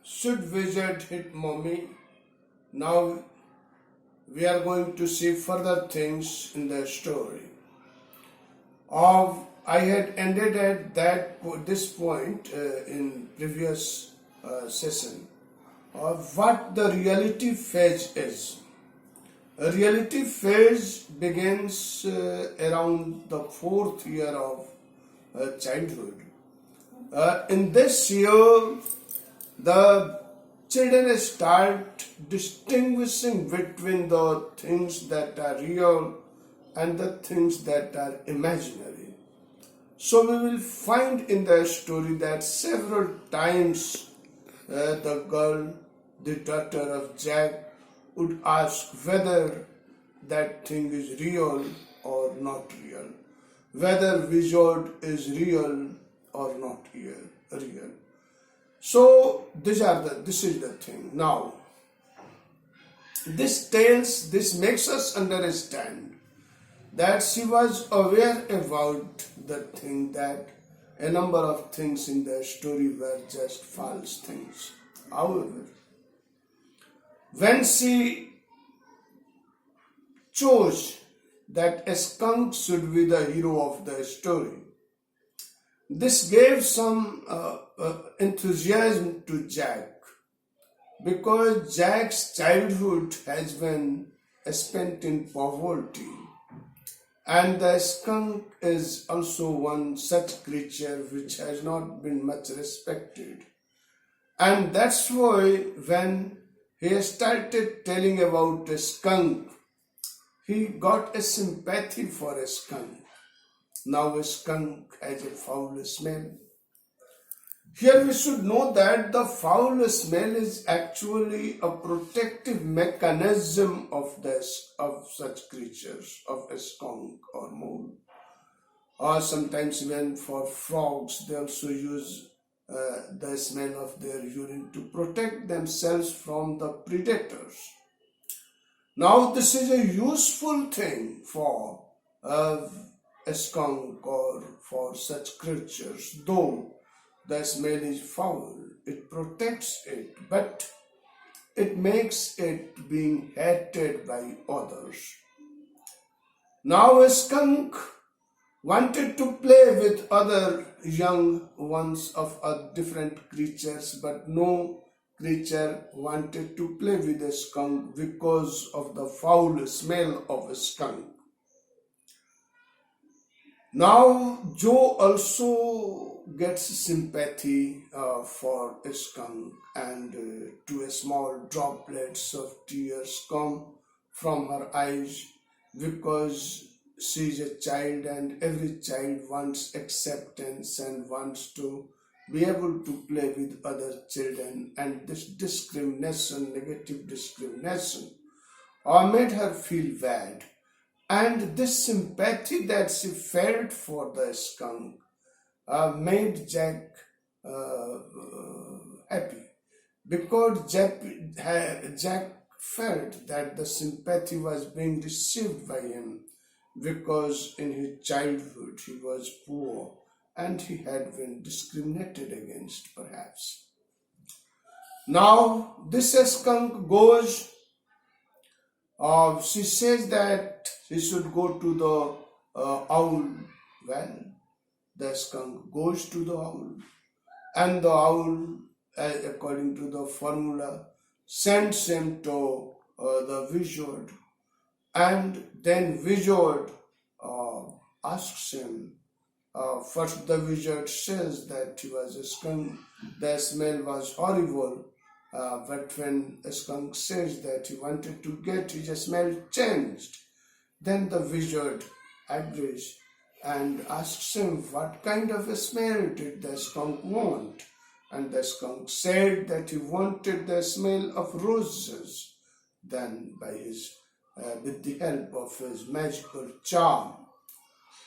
Should wizard hit mommy? Now we are going to see further things in the story. I had ended at this point in previous session of what the reality phase is. A reality phase begins around the fourth year of childhood. In this year, the children start distinguishing between the things that are real and the things that are imaginary. So we will find in the story that several times the girl, the daughter of Jack, would ask whether that thing is real or not real, whether wizard is real or not real. So this is the thing. Now, this makes us understand that she was aware about the thing that a number of things in the story were just false things. However, when she chose that a skunk should be the hero of the story, this gave some enthusiasm to Jack, because Jack's childhood has been spent in poverty, and the skunk is also one such creature which has not been much respected. And that's why when he started telling about a skunk, he got a sympathy for a skunk. Now a skunk has a foul smell. Here we should know that the foul smell is actually a protective mechanism of such creatures, of a skunk or mole. Or sometimes even for frogs, they also use the smell of their urine to protect themselves from the predators. Now this is a useful thing for a skunk or for such creatures, though the smell is foul. It protects it, but it makes it being hated by others. Now a skunk wanted to play with other young ones of different creatures, but no creature wanted to play with a skunk because of the foul smell of a skunk. Now Joe also gets sympathy for a skunk, and two small droplets of tears come from her eyes, because she is a child and every child wants acceptance and wants to be able to play with other children, and this discrimination, negative discrimination, made her feel bad. And this sympathy that she felt for the skunk made Jack happy, because Jack felt that the sympathy was being received by him, because in his childhood he was poor and he had been discriminated against, perhaps. Now this skunk goes, she says that he should go to the owl. Well, the skunk goes to the owl, and the owl, according to the formula, sends him to the wizard, and then wizard asks him. First the wizard says that he was a skunk, the smell was horrible, but when the skunk says that he wanted to get his smell changed, then the wizard agrees and asks him what kind of a smell did the skunk want. And the skunk said that he wanted the smell of roses. Then with the help of his magical charm,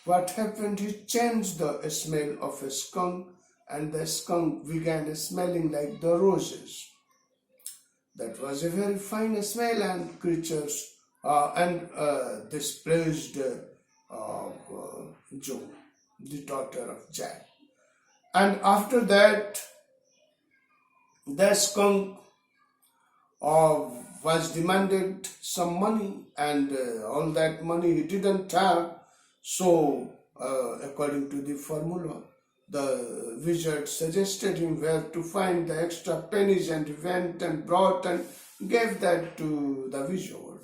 what happened? He changed the smell of a skunk, and the skunk began smelling like the roses. That was a very fine smell, and creatures this pleased Jo, the daughter of Jack. And after that, The skunk was demanded some money, and all that money he didn't have. So, according to the formula, the wizard suggested him where to find the extra pennies, and he went and brought and gave that to the wizard.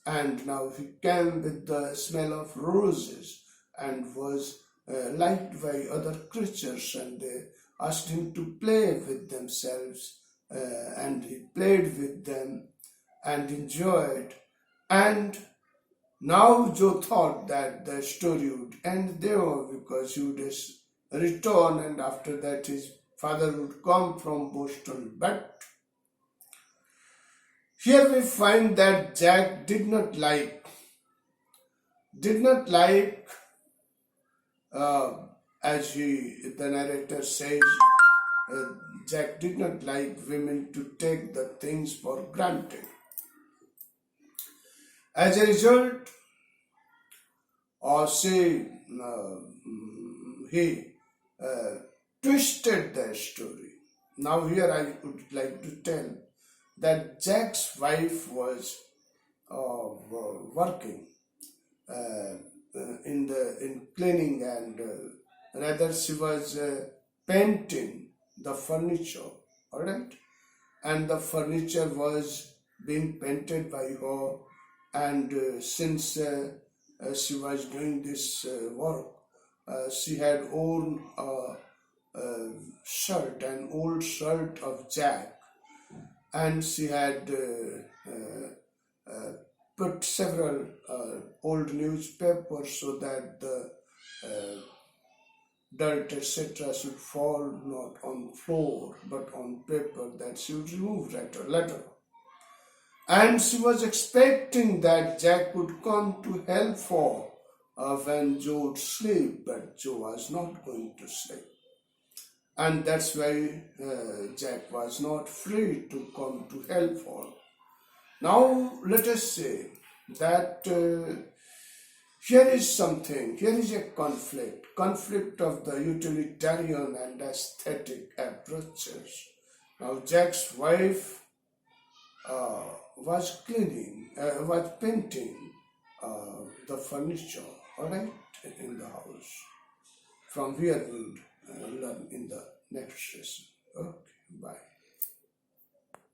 And now he came with the smell of roses and was liked by other creatures, and they asked him to play with themselves, and he played with them and enjoyed. And now Joe thought that the story would end there because he would return, and after that his father would come from Boston. But here we find that Jack did not like as the narrator says, uh, Jack did not like women to take the things for granted. As a result, or say he uh, twisted the story. Now here I would like to tell that Jack's wife was working in cleaning, and rather she was painting the furniture, all right, and the furniture was being painted by her, and since she was doing this work, she had worn an old shirt of Jack, and she had put several old newspapers so that the uh, dirt, etc., should fall not on floor but on paper that she would remove later. And she was expecting that Jack would come to help her when Joe would sleep, but Joe was not going to sleep. And that's why Jack was not free to come to help her. Now, let us say that here is a conflict of the utilitarian and aesthetic approaches. Now, Jack's wife was painting the furniture, all right, in the house. From here we'll learn in the next session. Okay, bye.